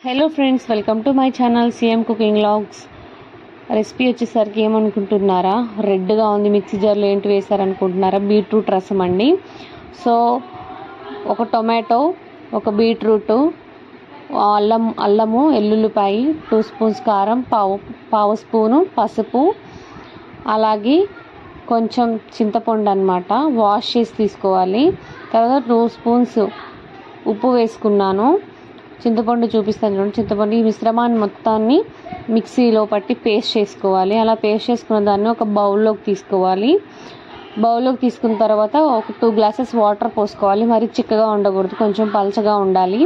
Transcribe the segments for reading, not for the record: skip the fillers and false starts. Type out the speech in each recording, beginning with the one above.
Hello friends, welcome to my channel CM cooking vlogs. Recipe వచ్చేసరికి ఏమనుకుంటున్నారా, రెడ్గా ఉంది, mixie జార్లో ఏంటి వేసారనుకుంటున్నారా? బీట్రూట్ రసం అండి. సో ఒక టొమాటో, ఒక బీట్రూట్, అల్లము, ఎల్లుల్లిపాయ, 2 స్పూన్స్ కారం, పావు స్పూను పసుపు, అలాగే కొంచెం చింతపండు అన్నమాట. వాష్ చేసి తీసుకోవాలి. తర్వాత 2 స్పూన్స్ ఉప్పు వేసుకున్నాను. చింతపండు చూపిస్తాను చూడండి. చింతపండు ఈ మిశ్రమాన్ని మొత్తాన్ని మిక్సీలో పట్టి పేస్ట్ చేసుకోవాలి. అలా పేస్ట్ చేసుకున్న దాన్ని ఒక బౌల్లోకి తీసుకోవాలి. బౌల్లోకి తీసుకున్న తర్వాత ఒక 2 గ్లాసెస్ వాటర్ పోసుకోవాలి. మరి చిక్కగా ఉండకూడదు, కొంచెం పలచగా ఉండాలి.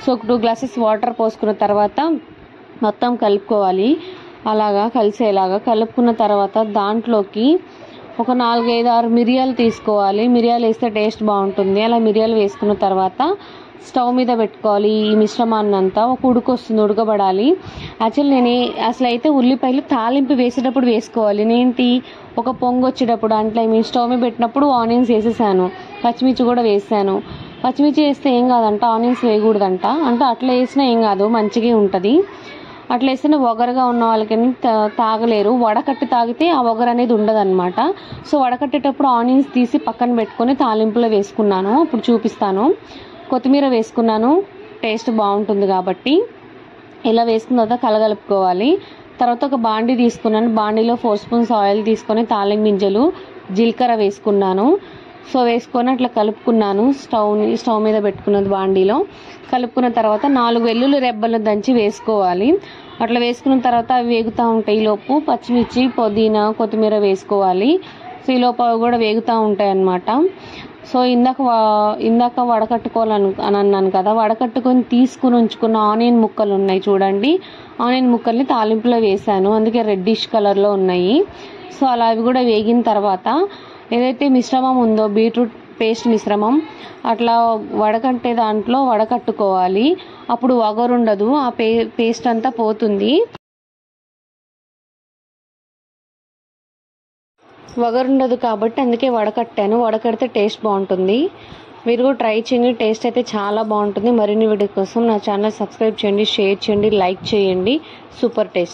సో ఒక 2 గ్లాసెస్ వాటర్ పోసుకున్న తర్వాత మొత్తం కలుపుకోవాలి. అలాగా కలిసేలాగా కలుపుకున్న తర్వాత దాంట్లోకి ఒక 4-5-6 మిరియాలు తీసుకోవాలి. మిరియాలు వేస్తే టేస్ట్ బాగుంటుంది. అలా మిరియాలు వేసుకున్న తర్వాత స్టవ్ మీద పెట్టుకోవాలి. ఈ మిశ్రమాన్ని అంతా ఒక ఉడకబడాలి. యాక్చువల్లీ అసలు అయితే ఉల్లిపాయలు తాలింపు వేసేటప్పుడు వేసుకోవాలి. నేంటి ఒక పొంగు వచ్చేటప్పుడు అంటే స్టవ్ మీద పెట్టినప్పుడు ఆనియన్స్ వేసేసాను, పచ్చిమిర్చి కూడా వేసాను. పచ్చిమిర్చి వేస్తే ఏం కాదంట, ఆనియన్స్ వేయకూడదంట. అంటే అట్లా వేసినా ఏం కాదు, మంచిగా ఉంటుంది. అట్లా వేస్తేనే ఒగరుగా ఉన్న వాళ్ళకని తాగలేరు. వడకట్టి తాగితే ఆ ఒగరు అనేది ఉండదన్నమాట. సో వడకట్టేటప్పుడు ఆనియన్స్ తీసి పక్కన పెట్టుకొని తాలింపులో వేసుకున్నాను. ఇప్పుడు చూపిస్తాను. కొత్తిమీర వేసుకున్నాను, టేస్ట్ బాగుంటుంది కాబట్టి. ఇలా వేసుకున్న తర్వాత కలగలుపుకోవాలి. తర్వాత ఒక బాండీ తీసుకున్నాను. బాండీలో 4 స్పూన్స్ ఆయిల్ తీసుకొని తాలింపు గింజలు, జీలకర్ర వేసుకున్నాను. సో వేసుకొని అట్లా కలుపుకున్నాను. స్టవ్ మీద పెట్టుకున్నది బాండీలో. కలుపుకున్న తర్వాత 4 వెల్లుల్లి రెబ్బలు దంచి వేసుకోవాలి. అట్లా వేసుకున్న తర్వాత అవి వేగుతూ ఉంటాయి. ఈలోపు పచ్చిమిర్చి, పుదీనా, కొత్తిమీర వేసుకోవాలి. సో ఈలోపు అవి కూడా వేగుతూ ఉంటాయి అన్నమాట. సో ఇందాక వడకట్టుకోవాలని అన్నాను కదా, వడకట్టుకొని తీసుకుని ఉంచుకున్న ఆనియన్ ముక్కలు ఉన్నాయి చూడండి. ఆనియన్ ముక్కల్ని తాలింపులో వేసాను, అందుకే రెడ్డిష్ కలర్లో ఉన్నాయి. సో అలా అవి కూడా వేగిన తర్వాత ఏదైతే మిశ్రమం ఉందో, బీట్రూట్ పేస్ట్ మిశ్రమం, అట్లా వడకట్టే దాంట్లో వడకట్టుకోవాలి. అప్పుడు వగరుండదు, ఆ పేస్ట్ అంతా పోతుంది. వగరుండదు కాబట్టి అందుకే వడకట్టాను. వడకడితే టేస్ట్ బాగుంటుంది. మీరు కూడా ట్రై చేయండి, టేస్ట్ అయితే చాలా బాగుంటుంది. మరిన్ని వీడియో కోసం నా ఛానల్ సబ్స్క్రైబ్ చేయండి, షేర్ చేయండి, లైక్ చేయండి. Super taste.